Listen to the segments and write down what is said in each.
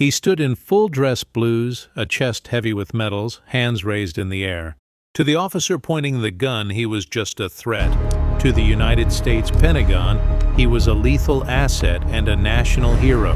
He stood in full dress blues, a chest heavy with medals, hands raised in the air. To the officer pointing the gun, he was just a threat. To the United States Pentagon, he was a lethal asset and a national hero.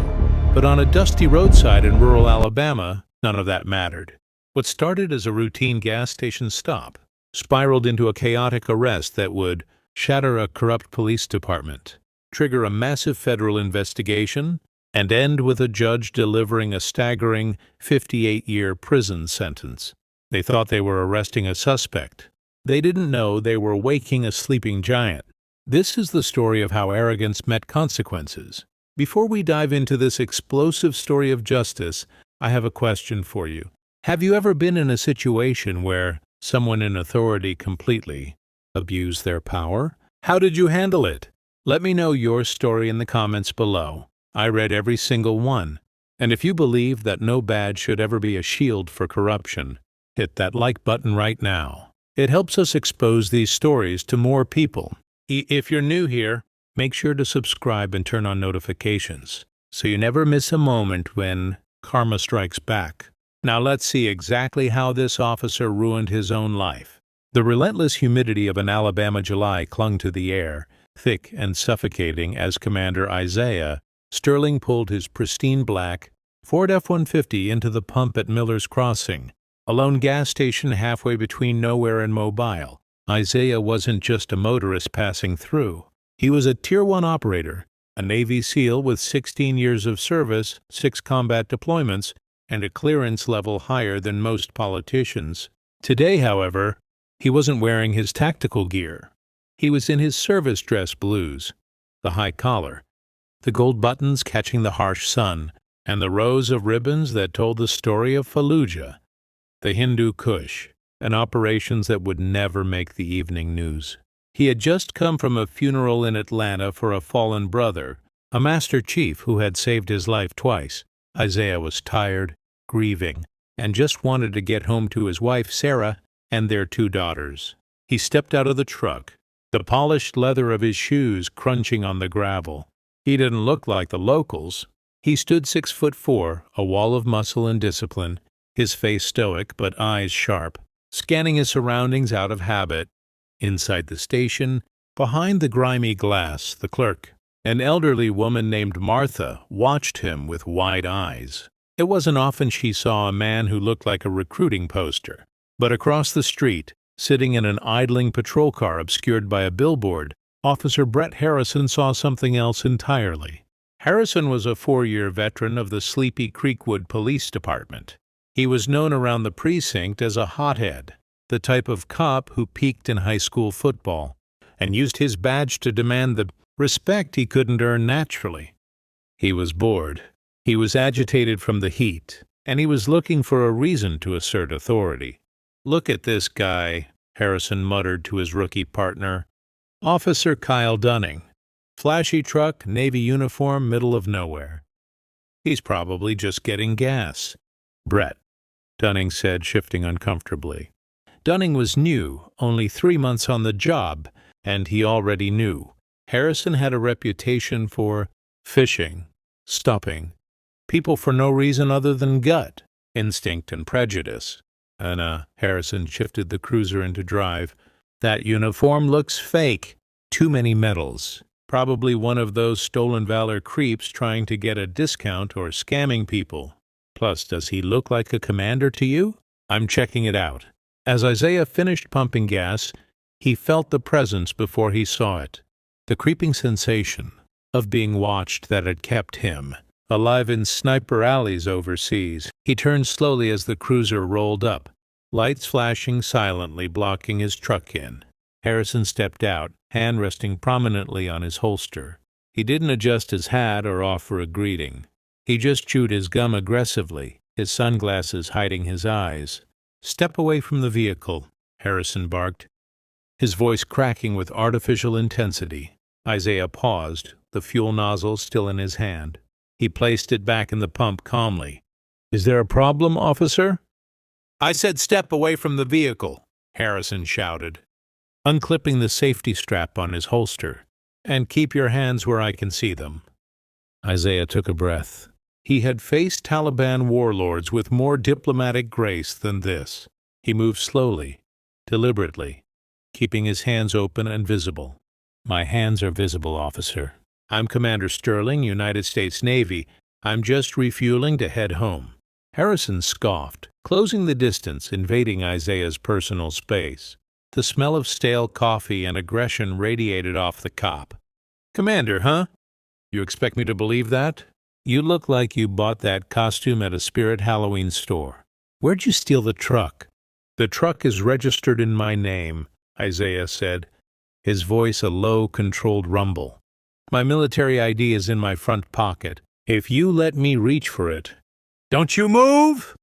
But on a dusty roadside in rural Alabama, none of that mattered. What started as a routine gas station stop spiraled into a chaotic arrest that would shatter a corrupt police department, trigger a massive federal investigation, and end with a judge delivering a staggering 58-year prison sentence. They thought they were arresting a suspect. They didn't know they were waking a sleeping giant. This is the story of how arrogance met consequences. Before we dive into this explosive story of justice, I have a question for you. Have you ever been in a situation where someone in authority completely abused their power? How did you handle it? Let me know your story in the comments below. I read every single one. And if you believe that no badge should ever be a shield for corruption, hit that like button right now. It helps us expose these stories to more people. If you're new here, make sure to subscribe and turn on notifications so you never miss a moment when karma strikes back. Now let's see exactly how this officer ruined his own life. The relentless humidity of an Alabama July clung to the air, thick and suffocating as Commander Isaiah Sterling pulled his pristine black Ford F-150 into the pump at Miller's Crossing, a lone gas station halfway between nowhere and Mobile. Isaiah wasn't just a motorist passing through. He was a Tier 1 operator, a Navy SEAL with 16 years of service, 6 combat deployments, and a clearance level higher than most politicians. Today, however, he wasn't wearing his tactical gear. He was in his service dress blues, the high collar, the gold buttons catching the harsh sun, and the rows of ribbons that told the story of Fallujah, the Hindu Kush, and operations that would never make the evening news. He had just come from a funeral in Atlanta for a fallen brother, a master chief who had saved his life twice. Isaiah was tired, grieving, and just wanted to get home to his wife, Sarah, and their 2 daughters. He stepped out of the truck, the polished leather of his shoes crunching on the gravel. He didn't look like the locals. He stood 6'4", a wall of muscle and discipline, his face stoic but eyes sharp, scanning his surroundings out of habit. Inside the station, behind the grimy glass, the clerk, an elderly woman named Martha, watched him with wide eyes. It wasn't often she saw a man who looked like a recruiting poster. But across the street, sitting in an idling patrol car obscured by a billboard, Officer Brett Harrison saw something else entirely. Harrison was a 4-year veteran of the sleepy Creekwood Police Department. He was known around the precinct as a hothead, the type of cop who peaked in high school football and used his badge to demand the respect he couldn't earn naturally. He was bored. He was agitated from the heat, and he was looking for a reason to assert authority. "Look at this guy," Harrison muttered to his rookie partner. Officer Kyle Dunning. Flashy truck, Navy uniform, middle of nowhere. "He's probably just getting gas." "Brett," Dunning said, shifting uncomfortably. Dunning was new, only 3 months on the job, and he already knew. Harrison had a reputation for fishing, stopping people for no reason other than gut, instinct, and prejudice. Harrison shifted the cruiser into drive. "That uniform looks fake. Too many medals. Probably one of those stolen valor creeps trying to get a discount or scamming people. Plus, does he look like a commander to you? I'm checking it out." As Isaiah finished pumping gas, he felt the presence before he saw it. The creeping sensation of being watched that had kept him alive in sniper alleys overseas. He turned slowly as the cruiser rolled up, lights flashing silently, blocking his truck in. Harrison stepped out, hand resting prominently on his holster. He didn't adjust his hat or offer a greeting. He just chewed his gum aggressively, his sunglasses hiding his eyes. "Step away from the vehicle," Harrison barked, his voice cracking with artificial intensity. Isaiah paused, the fuel nozzle still in his hand. He placed it back in the pump calmly. "Is there a problem, officer?" "I said step away from the vehicle," Harrison shouted, unclipping the safety strap on his holster. "And keep your hands where I can see them." Isaiah took a breath. He had faced Taliban warlords with more diplomatic grace than this. He moved slowly, deliberately, keeping his hands open and visible. "My hands are visible, officer. I'm Commander Sterling, United States Navy. I'm just refueling to head home." Harrison scoffed, closing the distance, invading Isaiah's personal space. The smell of stale coffee and aggression radiated off the cop. "Commander, huh? You expect me to believe that? You look like you bought that costume at a Spirit Halloween store. Where'd you steal the truck?" "The truck is registered in my name," Isaiah said, his voice a low, controlled rumble. "My military ID is in my front pocket. If you let me reach for it—" "Don't you move!"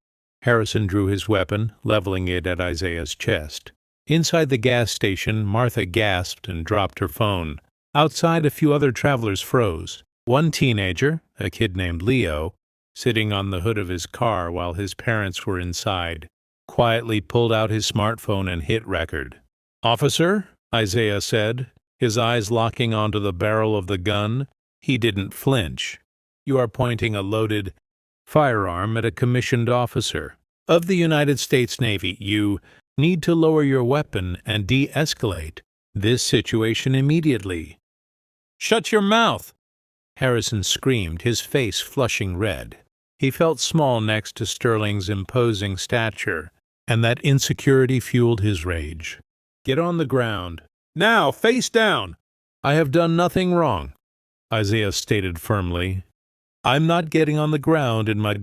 Harrison drew his weapon, leveling it at Isaiah's chest. Inside the gas station, Martha gasped and dropped her phone. Outside, a few other travelers froze. One teenager, a kid named Leo, sitting on the hood of his car while his parents were inside, quietly pulled out his smartphone and hit record. "Officer," Isaiah said, his eyes locking onto the barrel of the gun. He didn't flinch. "You are pointing a loaded firearm at a commissioned officer of the United States Navy. You need to lower your weapon and de-escalate this situation immediately." "Shut your mouth!" Harrison screamed, his face flushing red. He felt small next to Sterling's imposing stature, and that insecurity fueled his rage. "Get on the ground. Now, face down!" "I have done nothing wrong," Isaiah stated firmly. "I'm not getting on the ground in my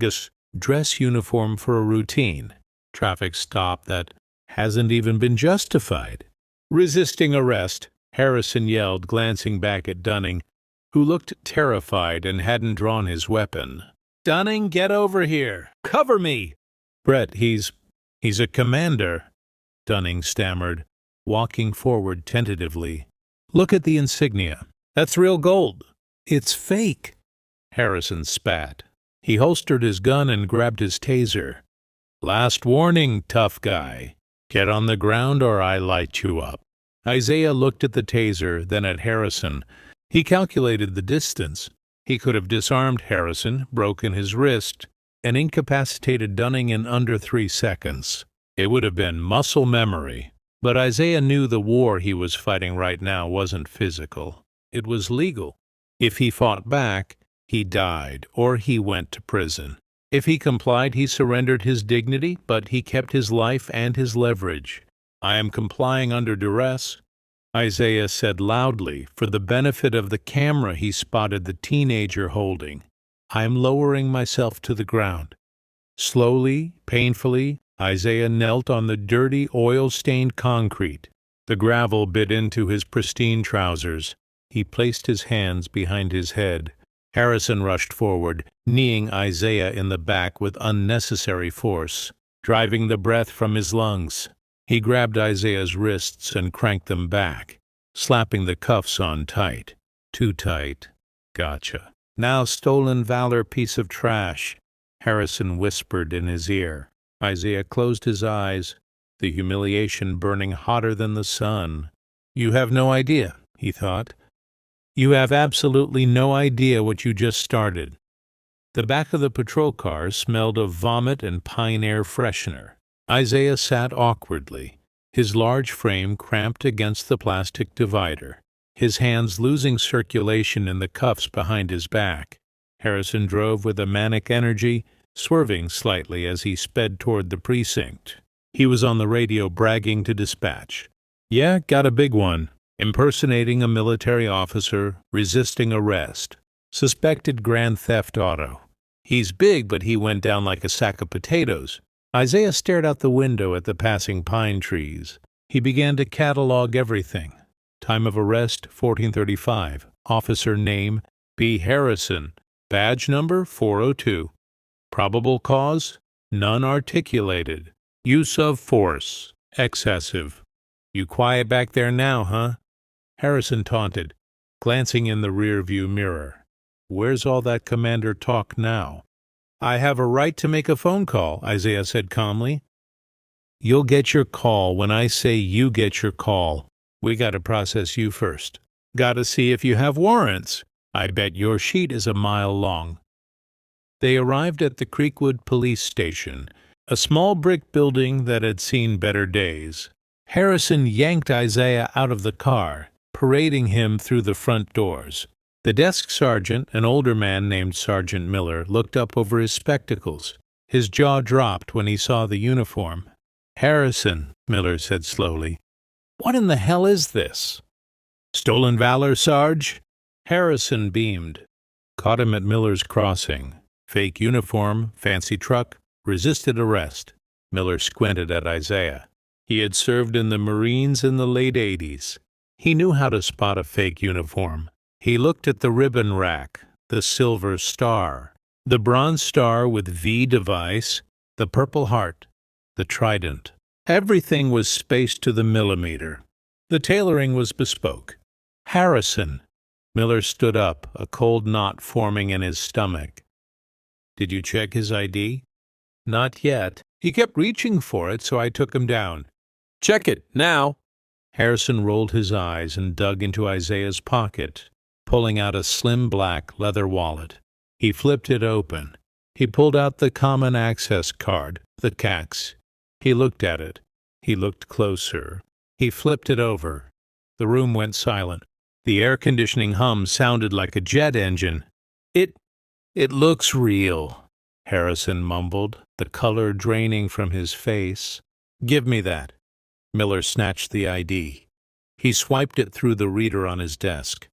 dress uniform for a routine traffic stop that hasn't even been justified." "Resisting arrest," Harrison yelled, glancing back at Dunning, who looked terrified and hadn't drawn his weapon. "Dunning, get over here! Cover me!" "Brett, he's a commander," Dunning stammered, walking forward tentatively. "Look at the insignia. That's real gold." "It's fake," Harrison spat. He holstered his gun and grabbed his taser. "Last warning, tough guy. Get on the ground or I light you up." Isaiah looked at the taser, then at Harrison. He calculated the distance. He could have disarmed Harrison, broken his wrist, and incapacitated Dunning in under 3 seconds. It would have been muscle memory. But Isaiah knew the war he was fighting right now wasn't physical. It was legal. If he fought back, he died, or he went to prison. If he complied, he surrendered his dignity, but he kept his life and his leverage. "I am complying under duress," Isaiah said loudly, for the benefit of the camera he spotted the teenager holding. "I am lowering myself to the ground." Slowly, painfully, Isaiah knelt on the dirty, oil-stained concrete. The gravel bit into his pristine trousers. He placed his hands behind his head. Harrison rushed forward, kneeing Isaiah in the back with unnecessary force, driving the breath from his lungs. He grabbed Isaiah's wrists and cranked them back, slapping the cuffs on tight. "Too tight. Gotcha. Now, stolen Valor piece of trash," Harrison whispered in his ear. Isaiah closed his eyes, the humiliation burning hotter than the sun. "You have no idea," he thought. "You have absolutely no idea what you just started." The back of the patrol car smelled of vomit and pine air freshener. Isaiah sat awkwardly, his large frame cramped against the plastic divider, his hands losing circulation in the cuffs behind his back. Harrison drove with a manic energy, swerving slightly as he sped toward the precinct. He was on the radio bragging to dispatch. "Yeah, got a big one. Impersonating a military officer, resisting arrest. Suspected grand theft auto. He's big, but he went down like a sack of potatoes." Isaiah stared out the window at the passing pine trees. He began to catalog everything. Time of arrest, 1435. Officer name, B. Harrison. Badge number, 402. Probable cause, none articulated. Use of force, excessive. "You quiet back there now, huh?" Harrison taunted, glancing in the rear-view mirror. "Where's all that commander talk now?" "I have a right to make a phone call," Isaiah said calmly. "You'll get your call when I say you get your call. We gotta process you first. Gotta see if you have warrants. I bet your sheet is a mile long." They arrived at the Creekwood police station, a small brick building that had seen better days. Harrison yanked Isaiah out of the car, parading him through the front doors. The desk sergeant, an older man named Sergeant Miller, looked up over his spectacles. His jaw dropped when he saw the uniform. "Harrison," Miller said slowly, "what in the hell is this?" "Stolen valor, Sarge?" Harrison beamed. "Caught him at Miller's Crossing. Fake uniform, fancy truck, resisted arrest." Miller squinted at Isaiah. He had served in the Marines in the late 80s. He knew how to spot a fake uniform. He looked at the ribbon rack, the silver star, the bronze star with V device, the purple heart, the trident. Everything was spaced to the millimeter. The tailoring was bespoke. "Harrison." Miller stood up, a cold knot forming in his stomach. "Did you check his ID?" "Not yet. He kept reaching for it, so I took him down." "Check it, now." Harrison rolled his eyes and dug into Isaiah's pocket, pulling out a slim black leather wallet. He flipped it open. He pulled out the common access card, the CAX. He looked at it. He looked closer. He flipped it over. The room went silent. The air conditioning hum sounded like a jet engine. It looks real," Harrison mumbled, the color draining from his face. "Give me that." Miller snatched the ID. He swiped it through the reader on his desk.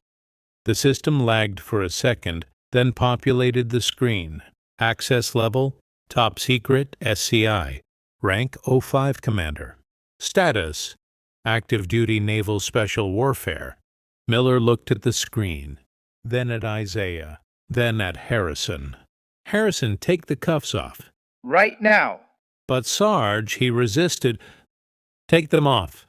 The system lagged for a second, then populated the screen. Access level, top secret, SCI. Rank 05 Commander. Status, active duty naval special warfare. Miller looked at the screen, then at Isaiah, then at Harrison. "Harrison, take the cuffs off." "Right now." "But Sarge," he resisted. "Take them off."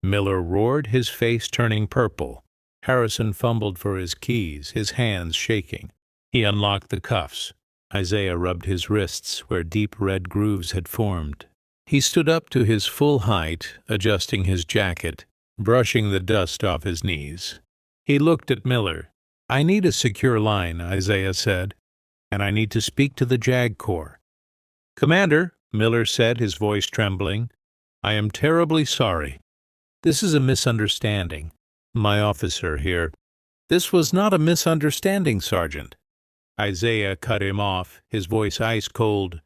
Miller roared, his face turning purple. Harrison fumbled for his keys, his hands shaking. He unlocked the cuffs. Isaiah rubbed his wrists where deep red grooves had formed. He stood up to his full height, adjusting his jacket, brushing the dust off his knees. He looked at Miller. "I need a secure line," Isaiah said, "and I need to speak to the JAG Corps." "Commander," Miller said, his voice trembling, "I am terribly sorry. This is a misunderstanding. My officer here." "This was not a misunderstanding, Sergeant." Isaiah cut him off, his voice ice cold.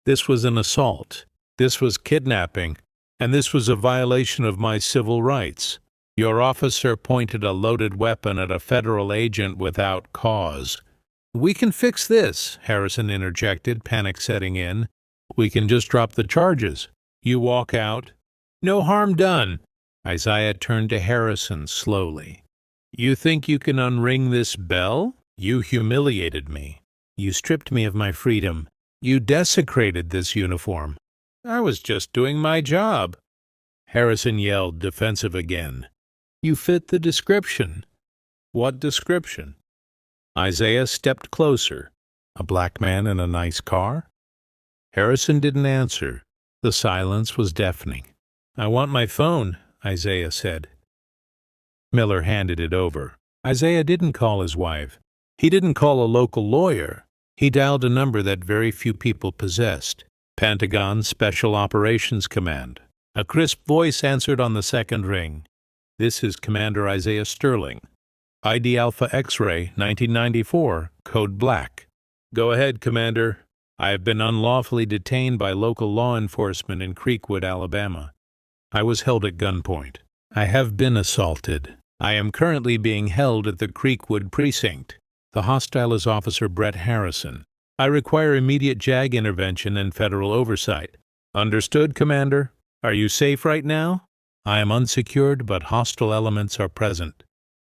"This was an assault. This was kidnapping. And this was a violation of my civil rights. Your officer pointed a loaded weapon at a federal agent without cause." "We can fix this," Harrison interjected, panic setting in. "We can just drop the charges. You walk out. No harm done." Isaiah turned to Harrison slowly. "You think you can unring this bell? You humiliated me. You stripped me of my freedom. You desecrated this uniform. I was just doing my job." Harrison yelled, defensive again. "You fit the description." "What description?" Isaiah stepped closer. "A black man in a nice car?" Harrison didn't answer. The silence was deafening. "I want my phone," Isaiah said. Miller handed it over. Isaiah didn't call his wife. He didn't call a local lawyer. He dialed a number that very few people possessed. Pentagon Special Operations Command. A crisp voice answered on the second ring. "This is Commander Isaiah Sterling. ID Alpha X-ray 1994, code black." "Go ahead, Commander. I have been unlawfully detained by local law enforcement in Creekwood, Alabama. I was held at gunpoint. I have been assaulted. I am currently being held at the Creekwood precinct. The hostile is Officer Brett Harrison. I require immediate JAG intervention and federal oversight." "Understood, Commander. Are you safe right now?" "I am unsecured, but hostile elements are present."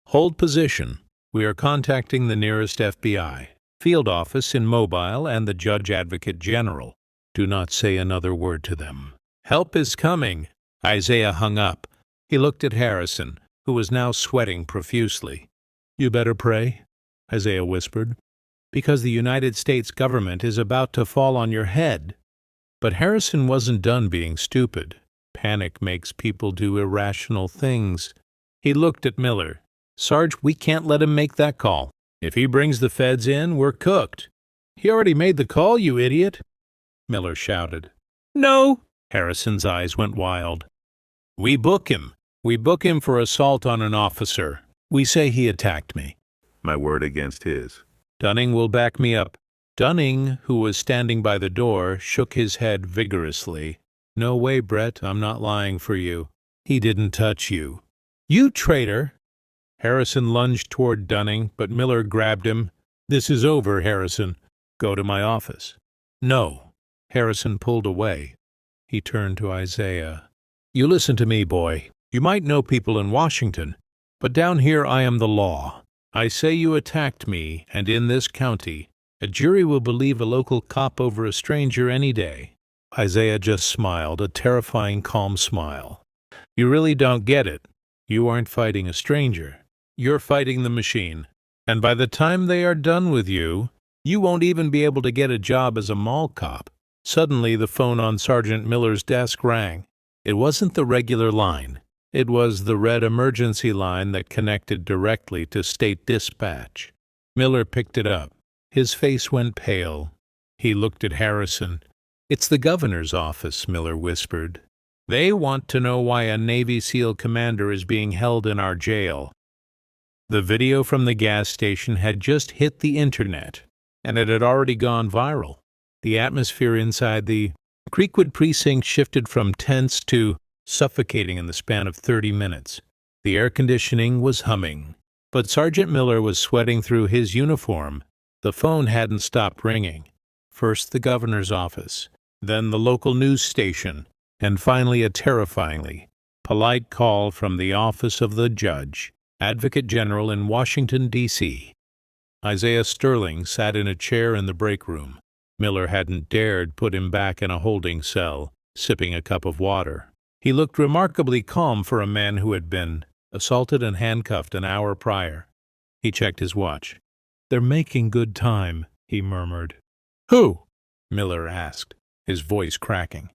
"Hold position. We are contacting the nearest FBI, field office in Mobile, and the Judge Advocate General. Do not say another word to them. Help is coming." Isaiah hung up. He looked at Harrison, who was now sweating profusely. "You better pray," Isaiah whispered, "because the United States government is about to fall on your head." But Harrison wasn't done being stupid. Panic makes people do irrational things. He looked at Miller. "Sarge, we can't let him make that call. If he brings the feds in, we're cooked." He already made the call, you idiot, Miller shouted. No! Harrison's eyes went wild. We book him. We book him for assault on an officer. We say he attacked me. My word against his. Dunning will back me up. Dunning, who was standing by the door, shook his head vigorously. No way, Brett, I'm not lying for you. He didn't touch you. You traitor! Harrison lunged toward Dunning, but Miller grabbed him. This is over, Harrison. Go to my office. No. Harrison pulled away. He turned to Isaiah. You listen to me, boy. You might know people in Washington, but down here I am the law. I say you attacked me, and in this county, a jury will believe a local cop over a stranger any day. Isaiah just smiled, a terrifying, calm smile. You really don't get it. You aren't fighting a stranger. You're fighting the machine. And by the time they are done with you, you won't even be able to get a job as a mall cop. Suddenly, the phone on Sergeant Miller's desk rang. It wasn't the regular line. It was the red emergency line that connected directly to state dispatch. Miller picked it up. His face went pale. He looked at Harrison. It's the governor's office, Miller whispered. They want to know why a Navy SEAL commander is being held in our jail. The video from the gas station had just hit the internet, and it had already gone viral. The atmosphere inside the Creekwood precinct shifted from tense to suffocating in the span of 30 minutes. The air conditioning was humming, but Sergeant Miller was sweating through his uniform. The phone hadn't stopped ringing. First the governor's office, then the local news station, and finally a terrifyingly polite call from the office of the judge, Advocate General in Washington, D.C. Isaiah Sterling sat in a chair in the break room. Miller hadn't dared put him back in a holding cell, sipping a cup of water. He looked remarkably calm for a man who had been assaulted and handcuffed an hour prior. He checked his watch. They're making good time, he murmured. Who? Miller asked, his voice cracking.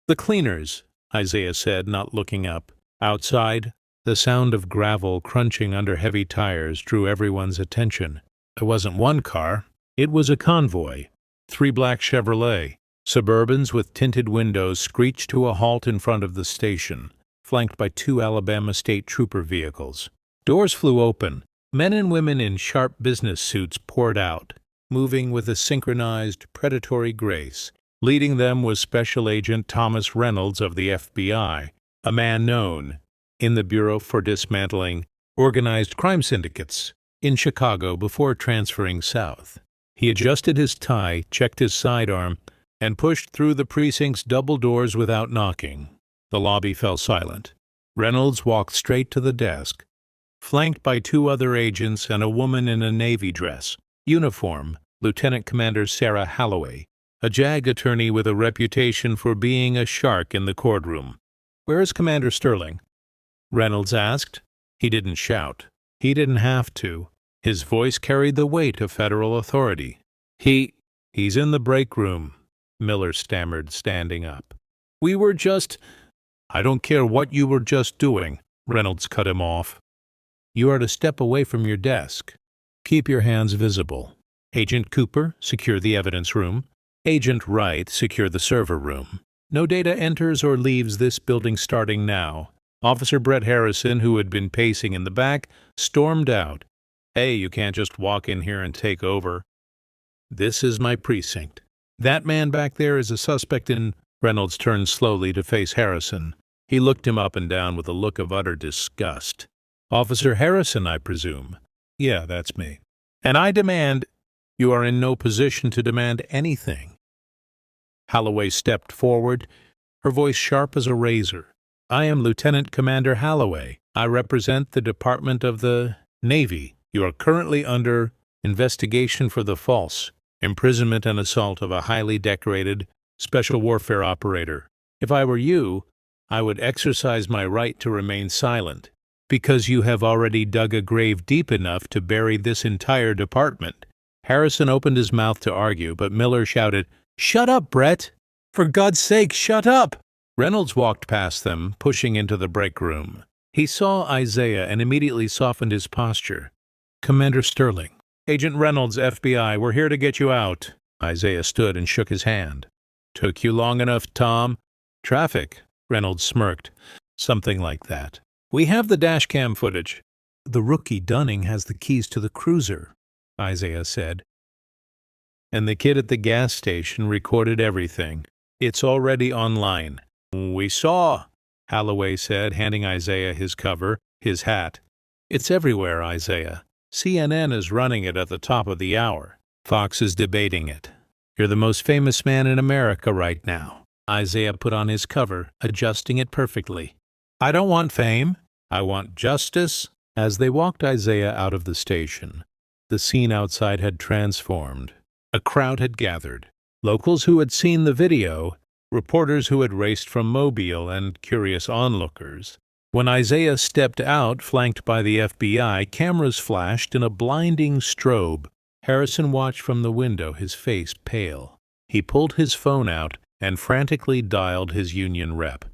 The cleaners, Isaiah said, not looking up. Outside, the sound of gravel crunching under heavy tires drew everyone's attention. It wasn't one car. It was a convoy. 3 black Chevrolet Suburbans with tinted windows screeched to a halt in front of the station, flanked by 2 Alabama State Trooper vehicles. Doors flew open. Men and women in sharp business suits poured out, moving with a synchronized, predatory grace. Leading them was Special Agent Thomas Reynolds of the FBI, a man known in the Bureau for Dismantling Organized Crime Syndicates in Chicago before transferring south. He adjusted his tie, checked his sidearm, and pushed through the precinct's double doors without knocking. The lobby fell silent. Reynolds walked straight to the desk, flanked by 2 other agents and a woman in a Navy dress, uniform, Lieutenant Commander Sarah Holloway, a JAG attorney with a reputation for being a shark in the courtroom. Where is Commander Sterling? Reynolds asked. He didn't shout. He didn't have to. His voice carried the weight of federal authority. He's in the break room, Miller stammered, standing up. We were just... I don't care what you were just doing, Reynolds cut him off. You are to step away from your desk. Keep your hands visible. Agent Cooper, secure the evidence room. Agent Wright, secure the server room. No data enters or leaves this building starting now. Officer Brett Harrison, who had been pacing in the back, stormed out. Hey, you can't just walk in here and take over. This is my precinct. That man back there is a suspect in... Reynolds turned slowly to face Harrison. He looked him up and down with a look of utter disgust. Officer Harrison, I presume. Yeah, that's me. And I demand... You are in no position to demand anything. Holloway stepped forward, her voice sharp as a razor. I am Lieutenant Commander Holloway. I represent the Department of the Navy. You are currently under investigation for the false imprisonment and assault of a highly decorated special warfare operator. If I were you, I would exercise my right to remain silent, because you have already dug a grave deep enough to bury this entire department. Harrison opened his mouth to argue, but Miller shouted, Shut up, Brett! For God's sake, shut up! Reynolds walked past them, pushing into the break room. He saw Isaiah and immediately softened his posture. Commander Sterling. Agent Reynolds, FBI, we're here to get you out. Isaiah stood and shook his hand. "Took you long enough, Tom?" "Traffic," Reynolds smirked. "Something like that. We have the dashcam footage." "The rookie Dunning has the keys to the cruiser," Isaiah said. "And the kid at the gas station recorded everything. It's already online." "We saw," Holloway said, handing Isaiah his cover, his hat. "It's everywhere, Isaiah. CNN is running it at the top of the hour. Fox is debating it. You're the most famous man in America right now." Isaiah put on his cover, adjusting it perfectly. "I don't want fame. I want justice." As they walked Isaiah out of the station, the scene outside had transformed. A crowd had gathered. Locals who had seen the video, reporters who had raced from Mobile, and curious onlookers. When Isaiah stepped out, flanked by the FBI, cameras flashed in a blinding strobe. Harrison watched from the window, his face pale. He pulled his phone out and frantically dialed his union rep.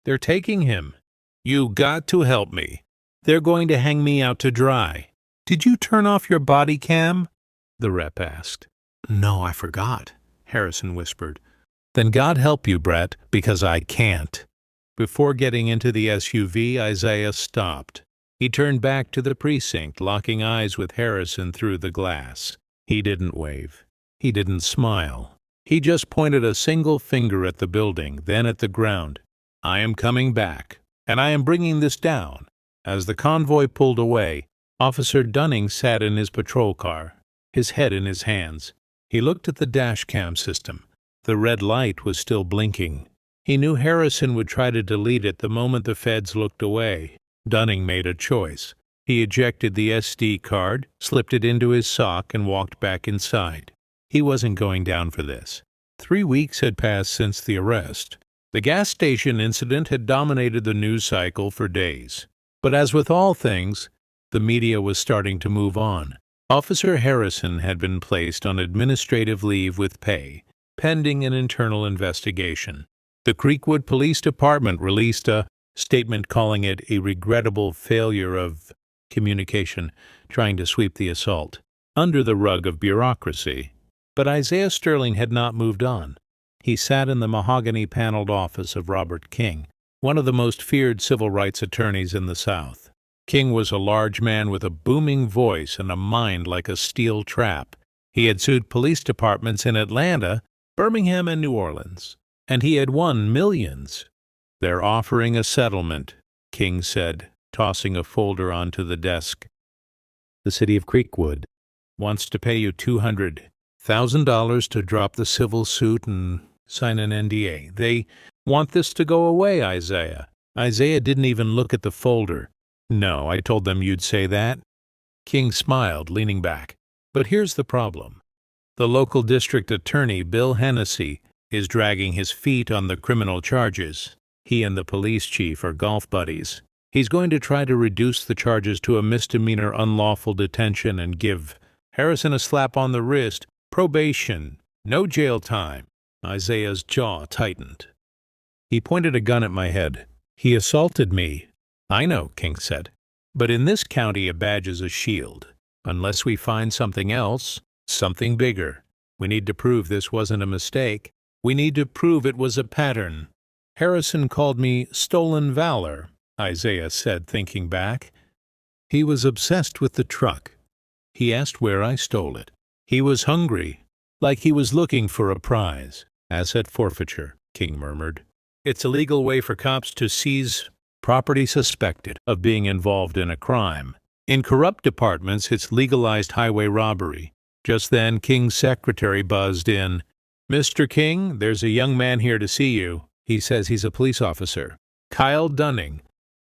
"They're taking him. You got to help me. They're going to hang me out to dry." "Did you turn off your body cam?" the rep asked. "No, I forgot," Harrison whispered. "Then God help you, Brett, because I can't." Before getting into the SUV, Isaiah stopped. He turned back to the precinct, locking eyes with Harrison through the glass. He didn't wave. He didn't smile. He just pointed a single finger at the building, then at the ground. "I am coming back, and I am bringing this down." As the convoy pulled away, Officer Dunning sat in his patrol car, his head in his hands. He looked at the dashcam system. The red light was still blinking. He knew Harrison would try to delete it the moment the feds looked away. Dunning made a choice. He ejected the SD card, slipped it into his sock, and walked back inside. He wasn't going down for this. 3 weeks had passed since the arrest. The gas station incident had dominated the news cycle for days. But as with all things, the media was starting to move on. Officer Harrison had been placed on administrative leave with pay, pending an internal investigation. The Creekwood Police Department released a statement calling it a regrettable failure of communication, trying to sweep the assault under the rug of bureaucracy. But Isaiah Sterling had not moved on. He sat in the mahogany-paneled office of Robert King, one of the most feared civil rights attorneys in the South. King was a large man with a booming voice and a mind like a steel trap. He had sued police departments in Atlanta, Birmingham, and New Orleans, and he had won millions. "They're offering a settlement," King said, tossing a folder onto the desk. "The city of Creekwood wants to pay you $200,000 to drop the civil suit and sign an NDA. They want this to go away, Isaiah." Isaiah didn't even look at the folder. "No, I told them you'd say that." King smiled, leaning back. "But here's the problem. The local district attorney, Bill Hennessy, is dragging his feet on the criminal charges. He and the police chief are golf buddies. He's going to try to reduce the charges to a misdemeanor unlawful detention and give Harrison a slap on the wrist, probation, no jail time." Isaiah's jaw tightened. He pointed a gun at my head. "He assaulted me." "I know," King said. "But in this county a badge is a shield. Unless we find something else, something bigger. We need to prove this wasn't a mistake. We need to prove it was a pattern." "Harrison called me stolen valor," Isaiah said, thinking back. "He was obsessed with the truck. He asked where I stole it. He was hungry, like he was looking for a prize." "Asset forfeiture," King murmured. "It's a legal way for cops to seize property suspected of being involved in a crime. In corrupt departments, it's legalized highway robbery." Just then, King's secretary buzzed in. "Mr. King, there's a young man here to see you. He says he's a police officer. Kyle Dunning."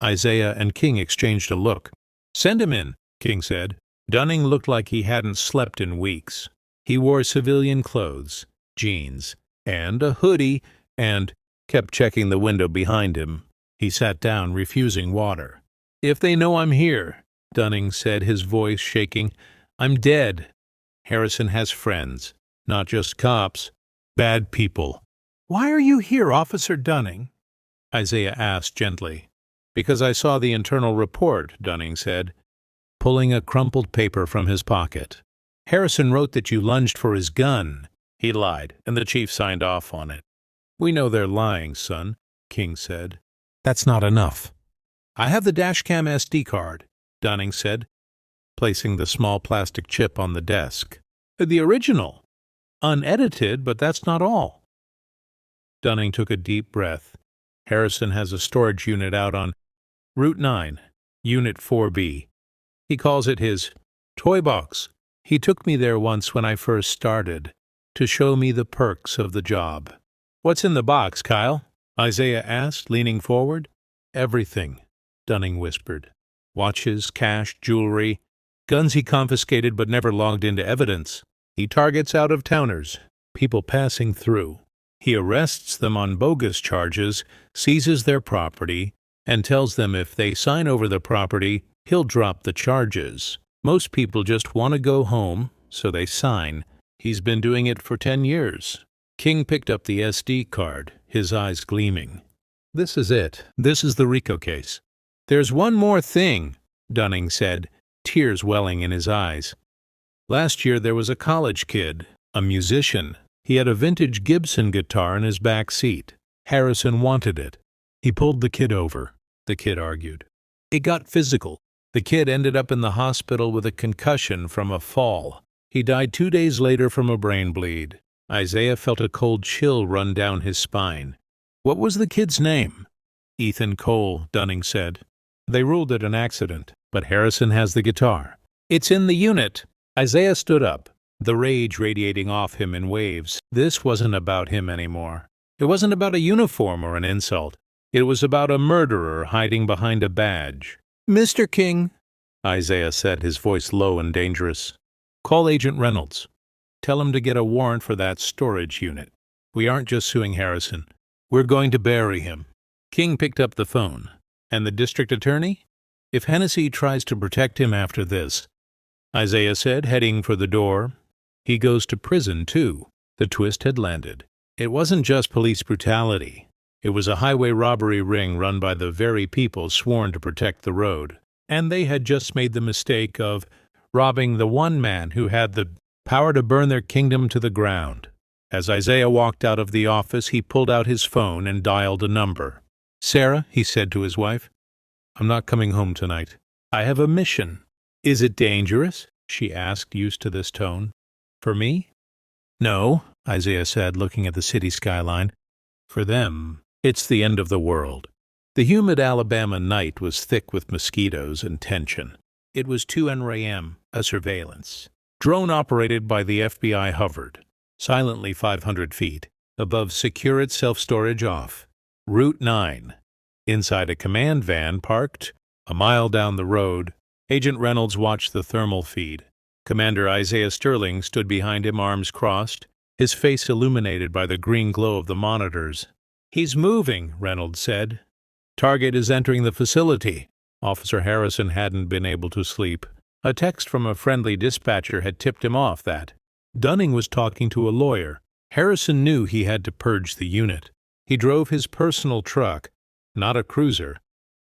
Isaiah and King exchanged a look. "Send him in," King said. Dunning looked like he hadn't slept in weeks. He wore civilian clothes, jeans, and a hoodie, and kept checking the window behind him. He sat down, refusing water. "If they know I'm here," Dunning said, his voice shaking, "I'm dead. Harrison has friends, not just cops, bad people." "Why are you here, Officer Dunning?" Isaiah asked gently. "Because I saw the internal report," Dunning said, pulling a crumpled paper from his pocket. "Harrison wrote that you lunged for his gun. He lied, and the chief signed off on it. We know they're lying, son, King said. That's not enough. I have the dashcam SD card, Dunning said, placing the small plastic chip on the desk. The original. Unedited, but that's not all. Dunning took a deep breath. Harrison has a storage unit out on Route 9, Unit 4B. He calls it his toy box. He took me there once when I first started, to show me the perks of the job. What's in the box, Kyle? Isaiah asked, leaning forward. Everything, Dunning whispered. Watches, cash, jewelry, guns he confiscated but never logged into evidence. He targets out-of-towners, people passing through. He arrests them on bogus charges, seizes their property, and tells them if they sign over the property, he'll drop the charges. Most people just want to go home, so they sign. He's been doing it for 10 years. King picked up the SD card, his eyes gleaming. This is it. This is the RICO case. There's one more thing, Dunning said, tears welling in his eyes. Last year there was a college kid, a musician. He had a vintage Gibson guitar in his back seat. Harrison wanted it. He pulled the kid over, the kid argued. It got physical. The kid ended up in the hospital with a concussion from a fall. He died 2 days later from a brain bleed. Isaiah felt a cold chill run down his spine. What was the kid's name? Ethan Cole, Dunning said. They ruled it an accident, but Harrison has the guitar. It's in the unit. Isaiah stood up, the rage radiating off him in waves. This wasn't about him anymore. It wasn't about a uniform or an insult. It was about a murderer hiding behind a badge. Mr. King, Isaiah said, his voice low and dangerous. Call Agent Reynolds. Tell him to get a warrant for that storage unit. We aren't just suing Harrison. We're going to bury him. King picked up the phone. And the district attorney? If Hennessy tries to protect him after this, Isaiah said, heading for the door, he goes to prison too. The twist had landed. It wasn't just police brutality. It was a highway robbery ring run by the very people sworn to protect the road. And they had just made the mistake of robbing the one man who had the power to burn their kingdom to the ground. As Isaiah walked out of the office, he pulled out his phone and dialed a number. Sarah, he said to his wife, I'm not coming home tonight. I have a mission. Is it dangerous? She asked, used to this tone. For me? No, Isaiah said, looking at the city skyline. For them, it's the end of the world. The humid Alabama night was thick with mosquitoes and tension. It was 2 a.m., a surveillance. Drone operated by the FBI hovered, silently 500 feet, above secure self-storage off. Route 9. Inside a command van parked a mile down the road, Agent Reynolds watched the thermal feed. Commander Isaiah Sterling stood behind him, arms crossed, his face illuminated by the green glow of the monitors. He's moving, Reynolds said. Target is entering the facility. Officer Harrison hadn't been able to sleep. A text from a friendly dispatcher had tipped him off that Dunning was talking to a lawyer. Harrison knew he had to purge the unit. He drove his personal truck, not a cruiser,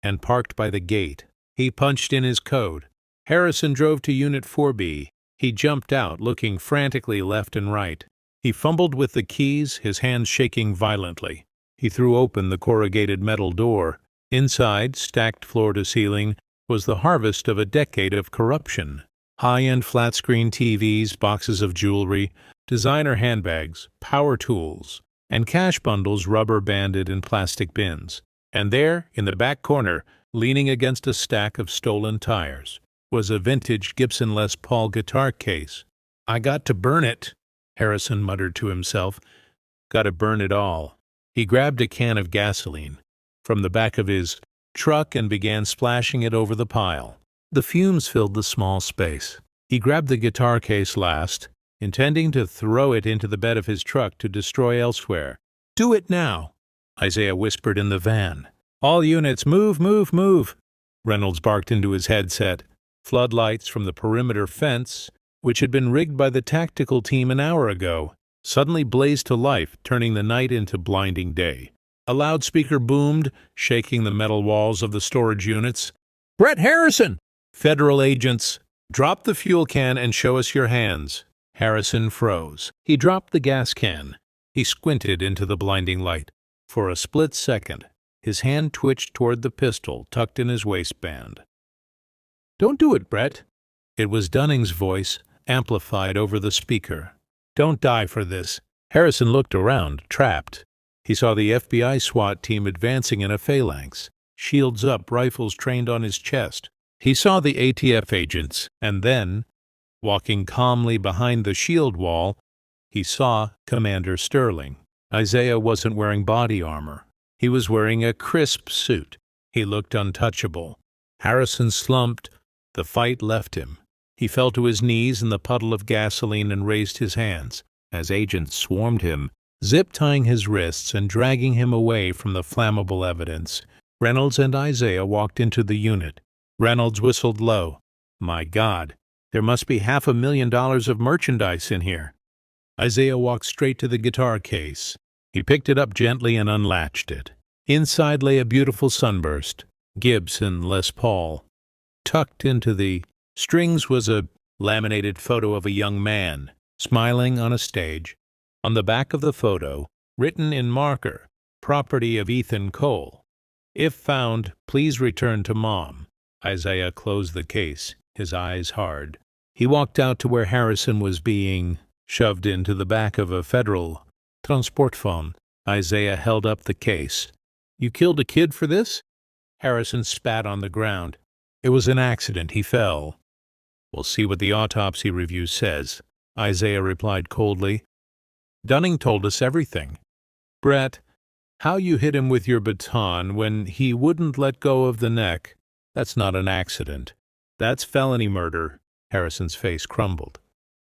and parked by the gate. He punched in his code. Harrison drove to Unit 4B. He jumped out, looking frantically left and right. He fumbled with the keys, his hands shaking violently. He threw open the corrugated metal door. Inside, stacked floor to ceiling, was the harvest of a decade of corruption. High-end flat-screen TVs, boxes of jewelry, designer handbags, power tools, and cash bundles rubber-banded in plastic bins. And there, in the back corner, leaning against a stack of stolen tires, was a vintage Gibson Les Paul guitar case. I got to burn it, Harrison muttered to himself. Got to burn it all. He grabbed a can of gasoline from the back of his truck and began splashing it over the pile. The fumes filled the small space. He grabbed the guitar case last, intending to throw it into the bed of his truck to destroy elsewhere. Do it now, Isaiah whispered in the van. All units, move, move, move, Reynolds barked into his headset. Floodlights from the perimeter fence, which had been rigged by the tactical team an hour ago, suddenly blazed to life, turning the night into blinding day. A loudspeaker boomed, shaking the metal walls of the storage units. Brett Harrison! Federal agents, drop the fuel can and show us your hands. Harrison froze. He dropped the gas can. He squinted into the blinding light. For a split second, his hand twitched toward the pistol tucked in his waistband. "Don't do it, Brett." It was Dunning's voice, amplified over the speaker. "Don't die for this." Harrison looked around, trapped. He saw the FBI SWAT team advancing in a phalanx, shields up, rifles trained on his chest. He saw the ATF agents, and then, walking calmly behind the shield wall, he saw Commander Sterling. Isaiah wasn't wearing body armor. He was wearing a crisp suit. He looked untouchable. Harrison slumped. The fight left him. He fell to his knees in the puddle of gasoline and raised his hands as agents swarmed him, zip-tying his wrists and dragging him away from the flammable evidence. Reynolds and Isaiah walked into the unit. Reynolds whistled low. "My God, there must be $500,000 of merchandise in here." Isaiah walked straight to the guitar case. He picked it up gently and unlatched it. Inside lay a beautiful sunburst, Gibson Les Paul. Tucked into the strings was a laminated photo of a young man, smiling on a stage. On the back of the photo, written in marker, "Property of Ethan Cole. If found, please return to Mom." Isaiah closed the case, his eyes hard. He walked out to where Harrison was being shoved into the back of a federal transport phone. Isaiah held up the case. "You killed a kid for this?" Harrison spat on the ground. "It was an accident. He fell." "We'll see what the autopsy review says," Isaiah replied coldly. "Dunning told us everything. Brett, how you hit him with your baton when he wouldn't let go of the neck, that's not an accident. That's felony murder." Harrison's face crumbled.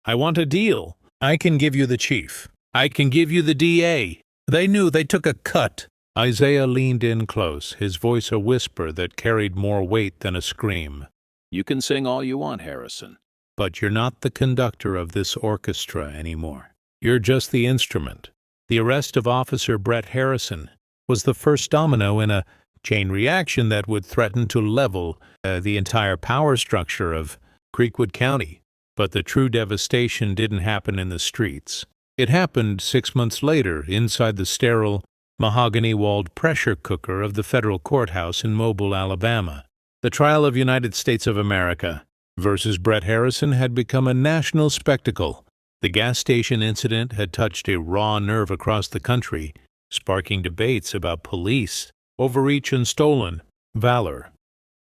"I want a deal. I can give you the chief. I can give you the DA. They knew. They took a cut." Isaiah leaned in close, his voice a whisper that carried more weight than a scream. "You can sing all you want, Harrison, but you're not the conductor of this orchestra anymore. You're just the instrument." The arrest of Officer Brett Harrison was the first domino in a chain reaction that would threaten to level the entire power structure of Creekwood County. But the true devastation didn't happen in the streets. It happened 6 months later inside the sterile, mahogany-walled pressure cooker of the federal courthouse in Mobile, Alabama. The trial of United States of America versus Brett Harrison had become a national spectacle. The gas station incident had touched a raw nerve across the country, sparking debates about police, overreach, and stolen valor.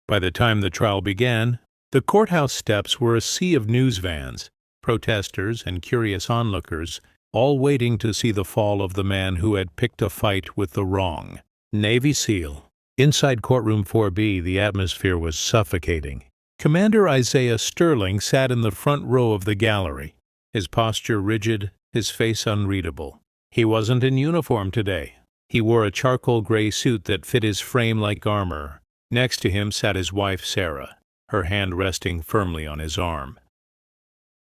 By the time the trial began, the courthouse steps were a sea of news vans, protesters, and curious onlookers, all waiting to see the fall of the man who had picked a fight with the wrong. Navy SEAL. Inside courtroom 4B, the atmosphere was suffocating. Commander Isaiah Sterling sat in the front row of the gallery, his posture rigid, his face unreadable. He wasn't in uniform today. He wore a charcoal gray suit that fit his frame like armor. Next to him sat his wife, Sarah, her hand resting firmly on his arm.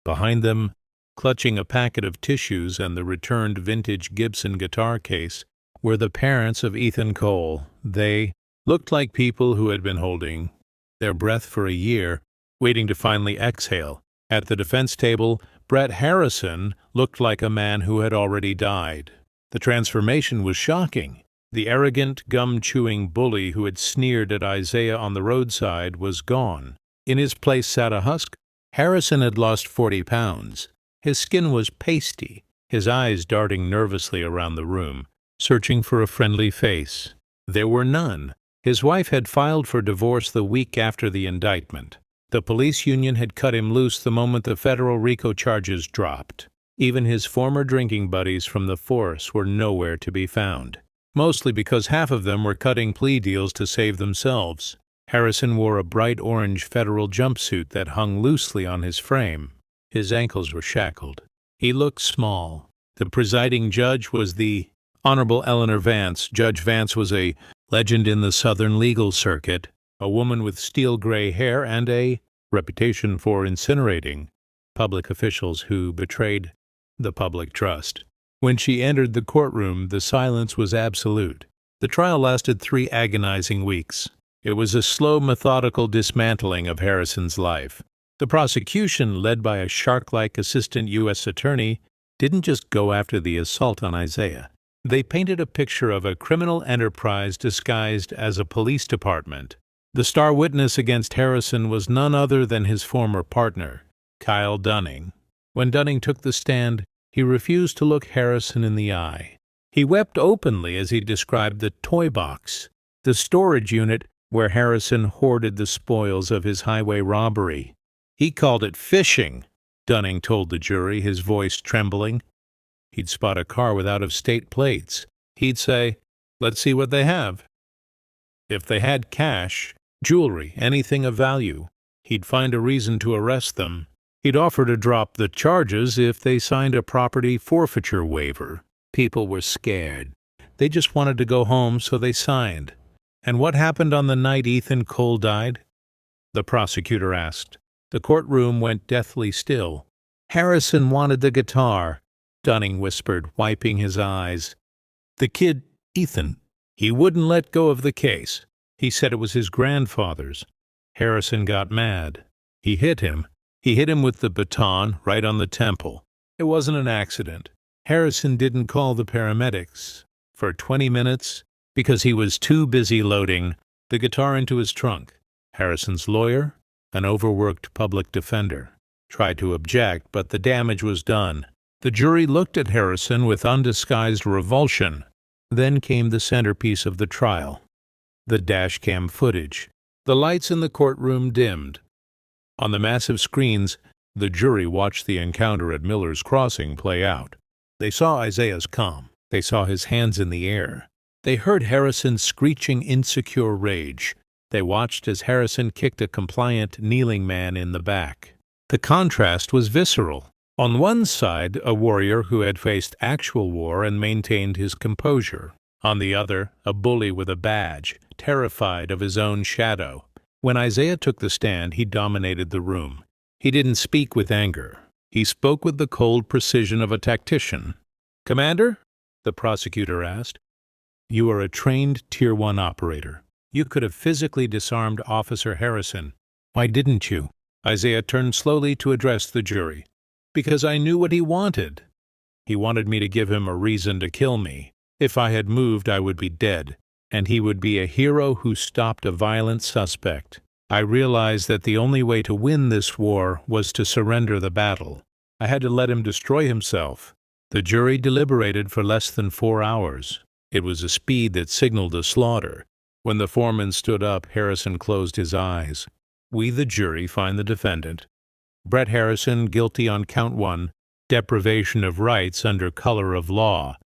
Behind them, clutching a packet of tissues and the returned vintage Gibson guitar case, were the parents of Ethan Cole. They looked like people who had been holding their breath for a year, waiting to finally exhale. At the defense table, Brett Harrison looked like a man who had already died. The transformation was shocking. The arrogant, gum-chewing bully who had sneered at Isaiah on the roadside was gone. In his place sat a husk. Harrison had lost 40 pounds. His skin was pasty, his eyes darting nervously around the room, searching for a friendly face. There were none. His wife had filed for divorce the week after the indictment. The police union had cut him loose the moment the federal RICO charges dropped. Even his former drinking buddies from the force were nowhere to be found, mostly because half of them were cutting plea deals to save themselves. Harrison wore a bright orange federal jumpsuit that hung loosely on his frame. His ankles were shackled. He looked small. The presiding judge was the Honorable Eleanor Vance. Judge Vance was a legend in the Southern legal circuit, a woman with steel gray hair and a reputation for incinerating public officials who betrayed the public trust. When she entered the courtroom, the silence was absolute. The trial lasted 3 agonizing weeks. It was a slow, methodical dismantling of Harrison's life. The prosecution, led by a shark-like assistant U.S. attorney, didn't just go after the assault on Isaiah. They painted a picture of a criminal enterprise disguised as a police department. The star witness against Harrison was none other than his former partner, Kyle Dunning. When Dunning took the stand, he refused to look Harrison in the eye. He wept openly as he described the toy box, the storage unit where Harrison hoarded the spoils of his highway robbery. He called it fishing, Dunning told the jury, his voice trembling. He'd spot a car with out-of-state plates. He'd say, "Let's see what they have." If they had cash, jewelry, anything of value, he'd find a reason to arrest them. He'd offer to drop the charges if they signed a property forfeiture waiver. People were scared. They just wanted to go home, so they signed. And what happened on the night Ethan Cole died? The prosecutor asked. The courtroom went deathly still. Harrison wanted the guitar, Dunning whispered, wiping his eyes. The kid, Ethan, he wouldn't let go of the case. He said it was his grandfather's. Harrison got mad. He hit him. He hit him with the baton right on the temple. It wasn't an accident. Harrison didn't call the paramedics for 20 minutes because he was too busy loading the guitar into his trunk. Harrison's lawyer, an overworked public defender, tried to object, but the damage was done. The jury looked at Harrison with undisguised revulsion. Then came the centerpiece of the trial, the dashcam footage. The lights in the courtroom dimmed. On the massive screens, the jury watched the encounter at Miller's Crossing play out. They saw Isaiah's calm. They saw his hands in the air. They heard Harrison's screeching, insecure rage. They watched as Harrison kicked a compliant, kneeling man in the back. The contrast was visceral. On one side, a warrior who had faced actual war and maintained his composure. On the other, a bully with a badge, terrified of his own shadow. When Isaiah took the stand, he dominated the room. He didn't speak with anger. He spoke with the cold precision of a tactician. "Commander?" the prosecutor asked. "You are a trained Tier 1 operator. You could have physically disarmed Officer Harrison. Why didn't you?" Isaiah turned slowly to address the jury. "Because I knew what he wanted. He wanted me to give him a reason to kill me. If I had moved, I would be dead, and he would be a hero who stopped a violent suspect. I realized that the only way to win this war was to surrender the battle. I had to let him destroy himself." The jury deliberated for less than 4 hours. It was a speed that signaled a slaughter. When the foreman stood up, Harrison closed his eyes. "We, the jury, find the defendant, Brett Harrison, guilty on Count 1, deprivation of rights under color of law.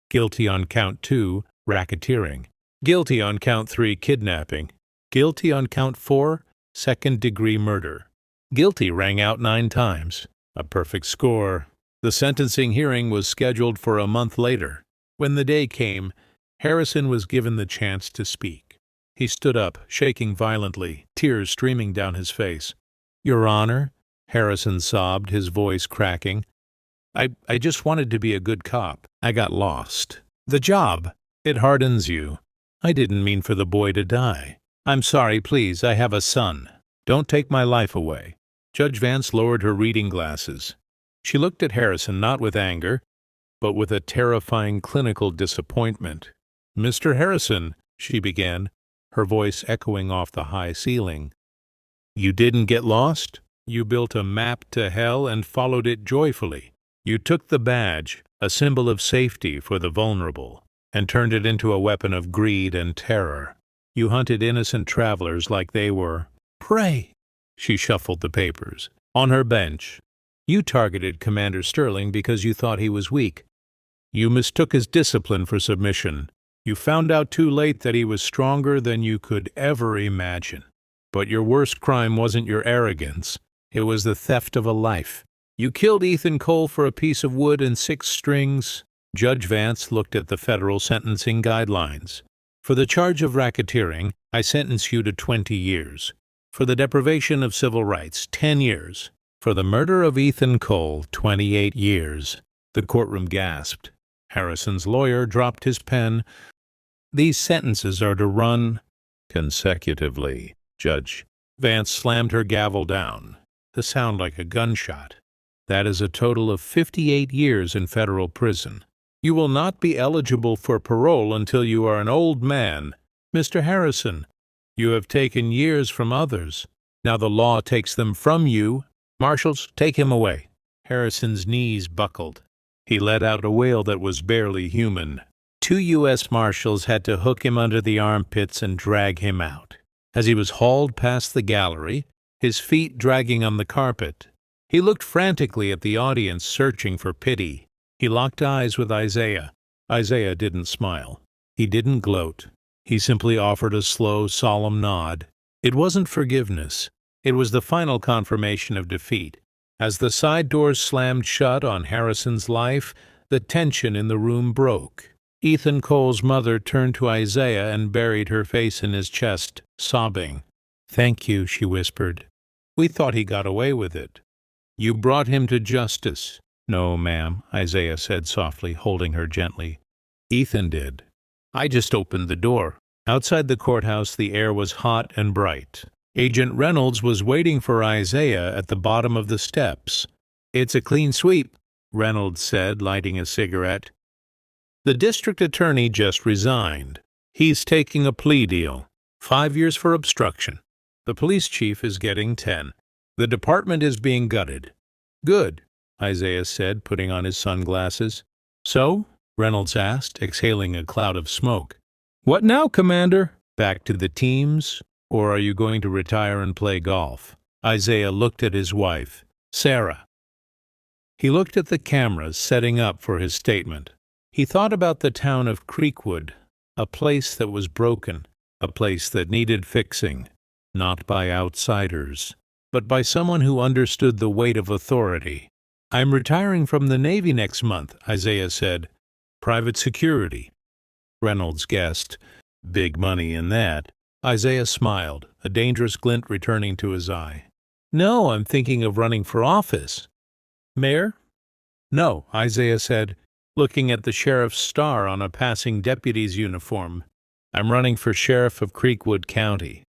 Guilty on Count 2, racketeering. Guilty on Count 3, kidnapping. Guilty on Count 4, second-degree murder." Guilty rang out 9 times. A perfect score. The sentencing hearing was scheduled for a month later. When the day came, Harrison was given the chance to speak. He stood up, shaking violently, tears streaming down his face. "Your Honor," Harrison sobbed, his voice cracking. I just wanted to be a good cop. I got lost. The job, it hardens you. I didn't mean for the boy to die. I'm sorry, please, I have a son. Don't take my life away." Judge Vance lowered her reading glasses. She looked at Harrison not with anger, but with a terrifying clinical disappointment. "Mr. Harrison," she began, her voice echoing off the high ceiling. "You didn't get lost? You built a map to hell and followed it joyfully. You took the badge, a symbol of safety for the vulnerable, and turned it into a weapon of greed and terror. You hunted innocent travelers like they were prey." She shuffled the papers. "On her bench. You targeted Commander Sterling because you thought he was weak. You mistook his discipline for submission. You found out too late that he was stronger than you could ever imagine. But your worst crime wasn't your arrogance. It was the theft of a life. You killed Ethan Cole for a piece of wood and 6 strings." Judge Vance looked at the federal sentencing guidelines. "For the charge of racketeering, I sentence you to 20 years. For the deprivation of civil rights, 10 years. For the murder of Ethan Cole, 28 years. The courtroom gasped. Harrison's lawyer dropped his pen. "These sentences are to run consecutively." Judge Vance slammed her gavel down. the sound like a gunshot. That is a total of 58 years in federal prison. You will not be eligible for parole until you are an old man. Mr. Harrison, you have taken years from others. Now the law takes them from you. Marshals, take him away." Harrison's knees buckled. He let out a wail that was barely human. 2 U.S. Marshals had to hook him under the armpits and drag him out. As he was hauled past the gallery, his feet dragging on the carpet, he looked frantically at the audience, searching for pity. He locked eyes with Isaiah. Isaiah didn't smile. He didn't gloat. He simply offered a slow, solemn nod. It wasn't forgiveness. It was the final confirmation of defeat. As the side doors slammed shut on Harrison's life, the tension in the room broke. Ethan Cole's mother turned to Isaiah and buried her face in his chest, sobbing. "Thank you," she whispered. "We thought he got away with it." "You brought him to justice." "No, ma'am," Isaiah said softly, holding her gently. "Ethan did. I just opened the door." Outside the courthouse, the air was hot and bright. Agent Reynolds was waiting for Isaiah at the bottom of the steps. "It's a clean sweep," Reynolds said, lighting a cigarette. "The district attorney just resigned. He's taking a plea deal. 5 years for obstruction. The police chief is getting 10. The department is being gutted." "Good," Isaiah said, putting on his sunglasses. "So?" Reynolds asked, exhaling a cloud of smoke. "What now, Commander? Back to the teams? Or are you going to retire and play golf?" Isaiah looked at his wife, Sarah. He looked at the cameras, setting up for his statement. He thought about the town of Creekwood, a place that was broken, a place that needed fixing, not by outsiders, but by someone who understood the weight of authority. "I'm retiring from the Navy next month," Isaiah said. "Private security." Reynolds guessed. "Big money in that." Isaiah smiled, a dangerous glint returning to his eye. "No, I'm thinking of running for office." "Mayor?" "No," Isaiah said, looking at the sheriff's star on a passing deputy's uniform. "I'm running for sheriff of Creekwood County.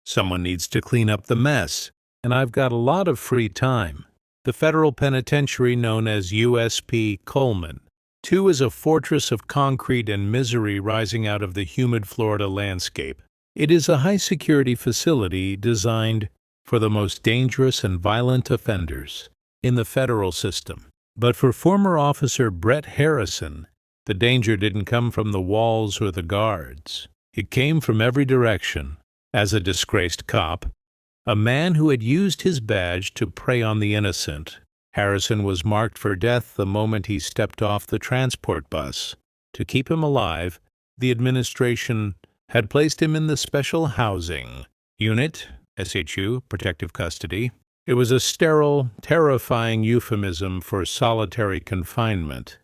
Someone needs to clean up the mess, and I've got a lot of free time." The federal penitentiary known as USP Coleman. 2 is a fortress of concrete and misery rising out of the humid Florida landscape. It is a high-security facility designed for the most dangerous and violent offenders in the federal system. But for former Officer Brett Harrison, the danger didn't come from the walls or the guards. It came from every direction. As a disgraced cop, a man who had used his badge to prey on the innocent, Harrison was marked for death the moment he stepped off the transport bus. To keep him alive, the administration had placed him in the Special Housing Unit, SHU, protective custody. It was a sterile, terrifying euphemism for solitary confinement.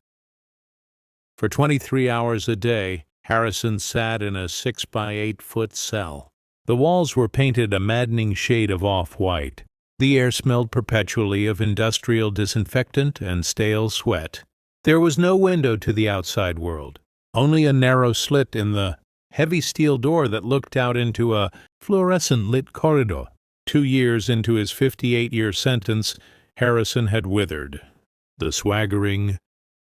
For 23 hours a day, Harrison sat in a 6-by-8-foot cell. The walls were painted a maddening shade of off-white. The air smelled perpetually of industrial disinfectant and stale sweat. There was no window to the outside world, only a narrow slit in the heavy steel door that looked out into a fluorescent-lit corridor. 2 years into his 58-year sentence, Harrison had withered. The swaggering,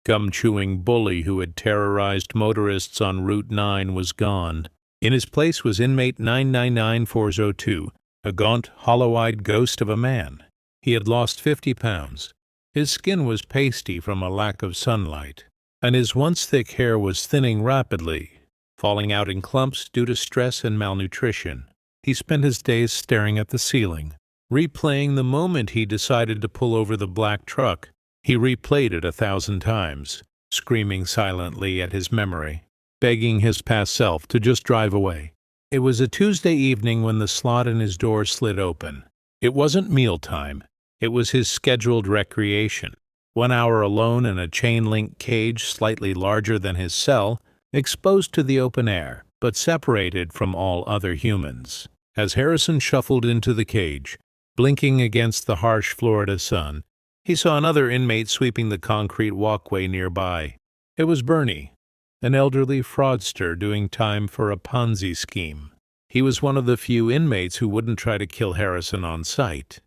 gum-chewing bully who had terrorized motorists on Route 9 was gone. In his place was inmate 999402, a gaunt, hollow-eyed ghost of a man. He had lost 50 pounds. His skin was pasty from a lack of sunlight, and his once thick hair was thinning rapidly, falling out in clumps due to stress and malnutrition. He spent his days staring at the ceiling, replaying the moment he decided to pull over the black truck. He replayed it 1,000 times, screaming silently at his memory, begging his past self to just drive away. It was a Tuesday evening when the slot in his door slid open. It wasn't mealtime. It was his scheduled recreation. 1 hour alone in a chain-link cage slightly larger than his cell, exposed to the open air, but separated from all other humans. As Harrison shuffled into the cage, blinking against the harsh Florida sun, he saw another inmate sweeping the concrete walkway nearby. It was Bernie, an elderly fraudster doing time for a Ponzi scheme. He was one of the few inmates who wouldn't try to kill Harrison on sight.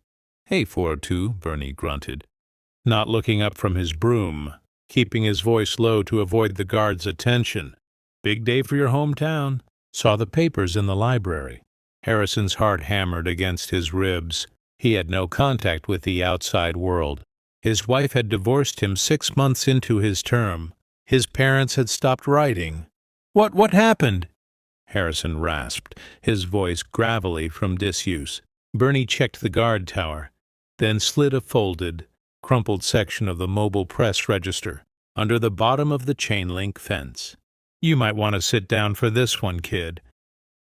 "Hey, 402, Bernie grunted, not looking up from his broom, keeping his voice low to avoid the guard's attention. "Big day for your hometown. Saw the papers in the library." Harrison's heart hammered against his ribs. He had no contact with the outside world. His wife had divorced him 6 months into his term. His parents had stopped writing. What happened?" Harrison rasped, his voice gravelly from disuse. Bernie checked the guard tower, then slid a folded, crumpled section of the mobile press register under the bottom of the chain-link fence. "You might want to sit down for this one, kid."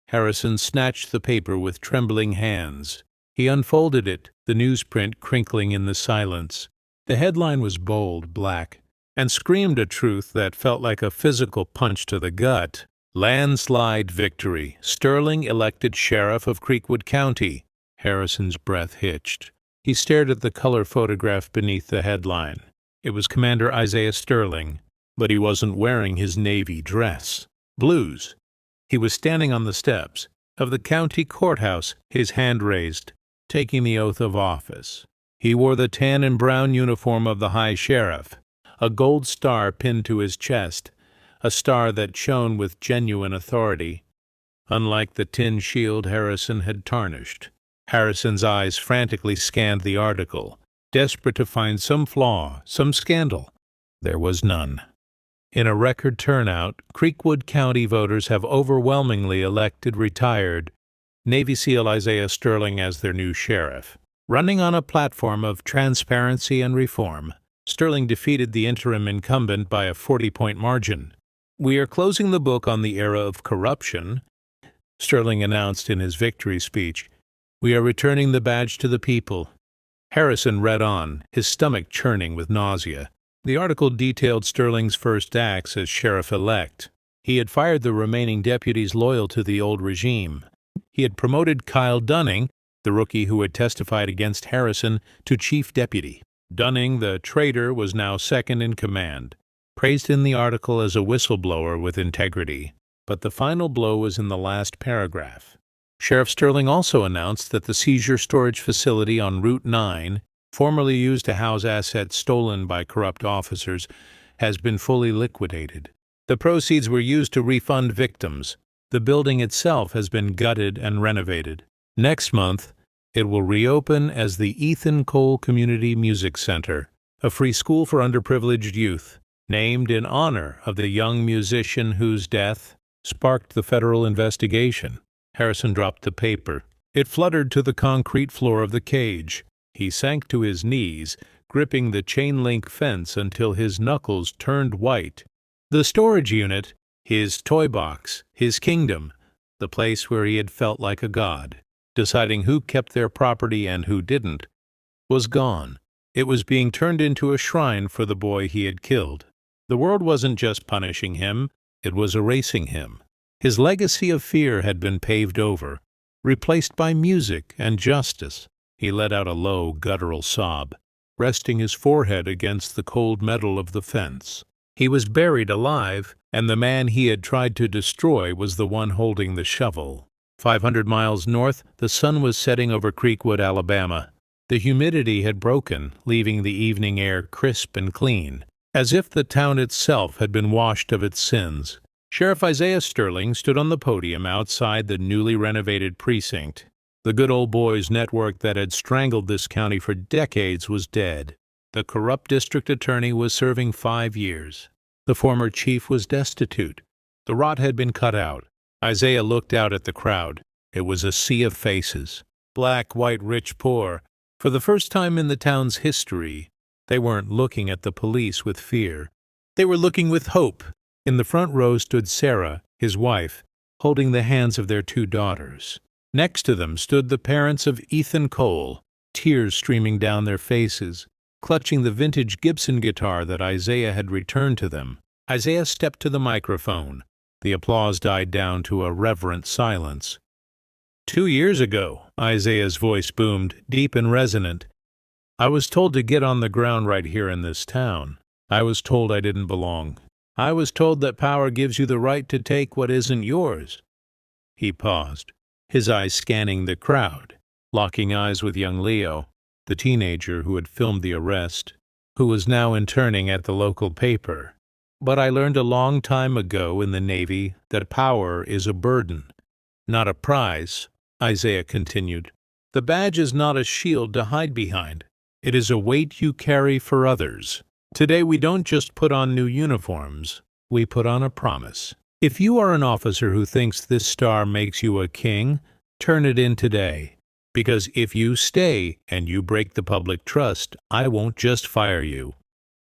Harrison snatched the paper with trembling hands. He unfolded it, the newsprint crinkling in the silence. The headline was bold, black, and screamed a truth that felt like a physical punch to the gut. "Landslide victory. Sterling elected sheriff of Creekwood County." Harrison's breath hitched. He stared at the color photograph beneath the headline. It was Commander Isaiah Sterling, but he wasn't wearing his navy dress. Blues. He was standing on the steps of the county courthouse, his hand raised, taking the oath of office. He wore the tan and brown uniform of the high sheriff, a gold star pinned to his chest, a star that shone with genuine authority, unlike the tin shield Harrison had tarnished. Harrison's eyes frantically scanned the article, desperate to find some flaw, some scandal. There was none. In a record turnout, Creekwood County voters have overwhelmingly elected retired Navy SEAL Isaiah Sterling as their new sheriff. Running on a platform of transparency and reform, Sterling defeated the interim incumbent by a 40-point margin. "We are closing the book on the era of corruption," Sterling announced in his victory speech. "We are returning the badge to the people." Harrison read on, his stomach churning with nausea. The article detailed Sterling's first acts as sheriff-elect. He had fired the remaining deputies loyal to the old regime. He had promoted Kyle Dunning, the rookie who had testified against Harrison, to chief deputy. Dunning, the traitor, was now second in command, praised in the article as a whistleblower with integrity. But the final blow was in the last paragraph. Sheriff Sterling also announced that the seizure storage facility on Route 9, formerly used to house assets stolen by corrupt officers, has been fully liquidated. The proceeds were used to refund victims. The building itself has been gutted and renovated. Next month, it will reopen as the Ethan Cole Community Music Center, a free school for underprivileged youth, named in honor of the young musician whose death sparked the federal investigation. Harrison dropped the paper. It fluttered to the concrete floor of the cage. He sank to his knees, gripping the chain-link fence until his knuckles turned white. The storage unit, his toy box, his kingdom, the place where he had felt like a god, deciding who kept their property and who didn't, was gone. It was being turned into a shrine for the boy he had killed. The world wasn't just punishing him, it was erasing him. His legacy of fear had been paved over, replaced by music and justice. He let out a low, guttural sob, resting his forehead against the cold metal of the fence. He was buried alive, and the man he had tried to destroy was the one holding the shovel. 500 miles north, the sun was setting over Creekwood, Alabama. The humidity had broken, leaving the evening air crisp and clean, as if the town itself had been washed of its sins. Sheriff Isaiah Sterling stood on the podium outside the newly renovated precinct. The good old boys network that had strangled this county for decades was dead. The corrupt district attorney was serving 5 years. The former chief was destitute. The rot had been cut out. Isaiah looked out at the crowd. It was a sea of faces. Black, white, rich, poor. For the first time in the town's history, they weren't looking at the police with fear. They were looking with hope. In the front row stood Sarah, his wife, holding the hands of their 2 daughters. Next to them stood the parents of Ethan Cole, tears streaming down their faces, clutching the vintage Gibson guitar that Isaiah had returned to them. Isaiah stepped to the microphone. The applause died down to a reverent silence. 2 years ago, Isaiah's voice boomed, deep and resonant, I was told to get on the ground right here in this town. I was told I didn't belong. I was told that power gives you the right to take what isn't yours. He paused, his eyes scanning the crowd, locking eyes with young Leo. the teenager who had filmed the arrest, who was now interning at the local paper. "But I learned a long time ago in the Navy that power is a burden, not a prize," Isaiah continued. "The badge is not a shield to hide behind. It is a weight you carry for others. Today we don't just put on new uniforms, we put on a promise. If you are an officer who thinks this star makes you a king, turn it in today. Because if you stay and you break the public trust, I won't just fire you.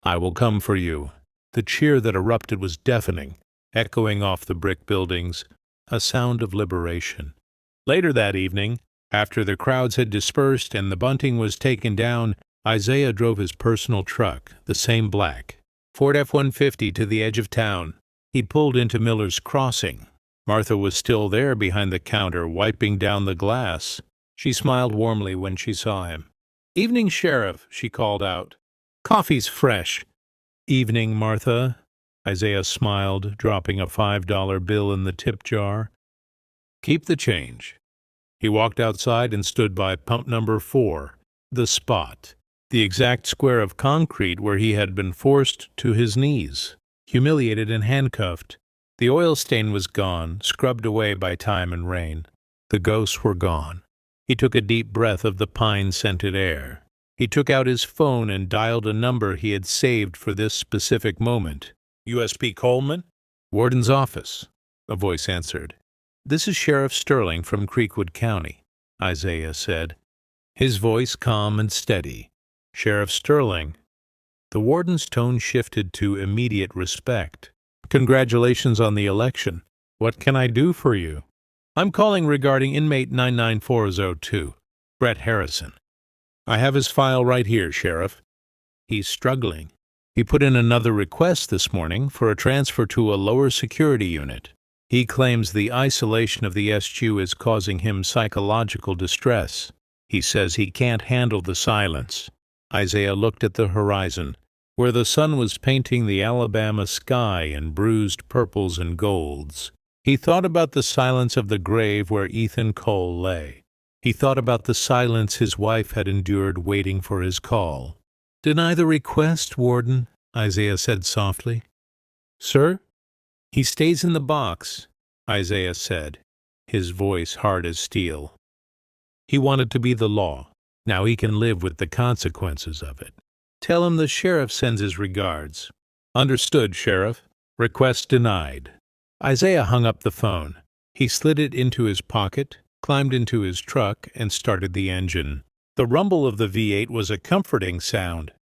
I will come for you." The cheer that erupted was deafening, echoing off the brick buildings, a sound of liberation. Later that evening, after the crowds had dispersed and the bunting was taken down, Isaiah drove his personal truck, the same black Ford F-150, to the edge of town. He pulled into Miller's Crossing. Martha was still there behind the counter, wiping down the glass. She smiled warmly when she saw him. "Evening, Sheriff," she called out. "Coffee's fresh." "Evening, Martha." Isaiah smiled, dropping a $5 bill in the tip jar. "Keep the change." He walked outside and stood by pump number 4, the spot, the exact square of concrete where he had been forced to his knees, humiliated and handcuffed. The oil stain was gone, scrubbed away by time and rain. The ghosts were gone. He took a deep breath of the pine-scented air. He took out his phone and dialed a number he had saved for this specific moment. "USP Coleman?" "Warden's office," a voice answered. "This is Sheriff Sterling from Creekwood County," Isaiah said, his voice calm and steady. "Sheriff Sterling." The warden's tone shifted to immediate respect. "Congratulations on the election. What can I do for you?" "I'm calling regarding inmate 99402, Brett Harrison." "I have his file right here, Sheriff." "He's struggling. He put in another request this morning for a transfer to a lower security unit. He claims the isolation of the SU is causing him psychological distress. He says he can't handle the silence." Isaiah looked at the horizon, where the sun was painting the Alabama sky in bruised purples and golds. He thought about the silence of the grave where Ethan Cole lay. He thought about the silence his wife had endured waiting for his call. "Deny the request, Warden," Isaiah said softly. "Sir?" "He stays in the box," Isaiah said, his voice hard as steel. "He wanted to be the law. Now he can live with the consequences of it. Tell him the sheriff sends his regards." "Understood, Sheriff. Request denied." Isaiah hung up the phone. He slid it into his pocket, climbed into his truck, and started the engine. The rumble of the V8 was a comforting sound.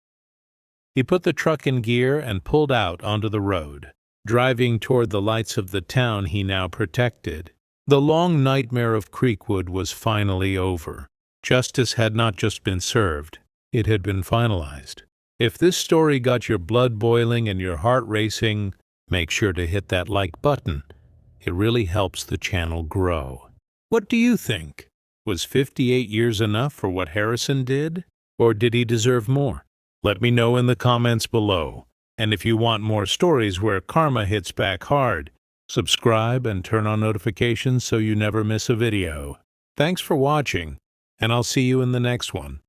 He put the truck in gear and pulled out onto the road, driving toward the lights of the town he now protected. The long nightmare of Creekwood was finally over. Justice had not just been served, it had been finalized. If this story got your blood boiling and your heart racing, make sure to hit that like button. It really helps the channel grow. What do you think? Was 58 years enough for what Harrison did? Or did he deserve more? Let me know in the comments below. And if you want more stories where karma hits back hard, subscribe and turn on notifications so you never miss a video. Thanks for watching, and I'll see you in the next one.